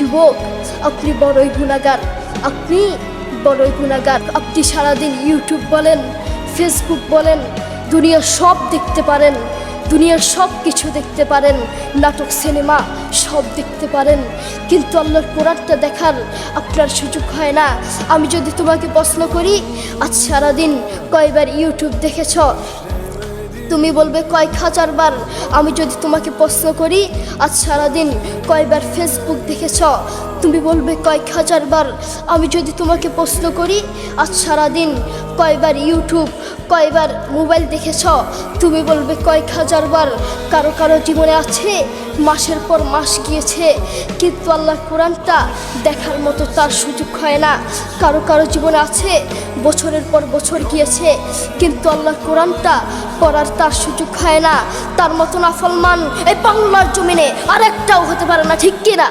যুবক, আপনি বড়ই গুনাহগার, আপনি বড়ই গুনাহগার। আপনি সারাদিন ইউটিউব বলেন, ফেসবুক বলেন, দুনিয়ার সব দেখতে পারেন, দুনিয়ার সব কিছু দেখতে পারেন, নাটক সিনেমা সব দেখতে পারেন, কিন্তু আল্লাহর কোরআনটা দেখার আপনার সুযোগ হয় না। আমি যদি তোমাকে প্রশ্ন করি, আজ সারাদিন কয়বার ইউটিউব দেখেছ? তুমি বলবে কয়েক হাজার বার। আমি যদি তোমাকে প্রশ্ন করি, আজ সারাদিন কয়বার ফেসবুক দেখেছ? তুমি বলবে কয়েক হাজার বার। আমি যদি তোমাকে প্রশ্ন করি, আজ সারাদিন কয়বার ইউটিউব, কয়বার মোবাইল দেখেছ? তুমি বলবে কয়েক হাজার বার। কারো কারো জীবনে আছে মাসের পর মাস গিয়েছে, কিন্তু আল্লাহর কোরআনটা দেখার মতো তার সুযোগ হয় না। কারো কারো জীবনে আছে বছরের পর বছর গিয়েছে, কিন্তু আল্লাহর কোরআনটা পড়ার তার সুযোগ হয় না। তার মতো নাফরমান এই বাংলার জমিনে আরেকটাও হতে পারে না, ঠিক কিনা?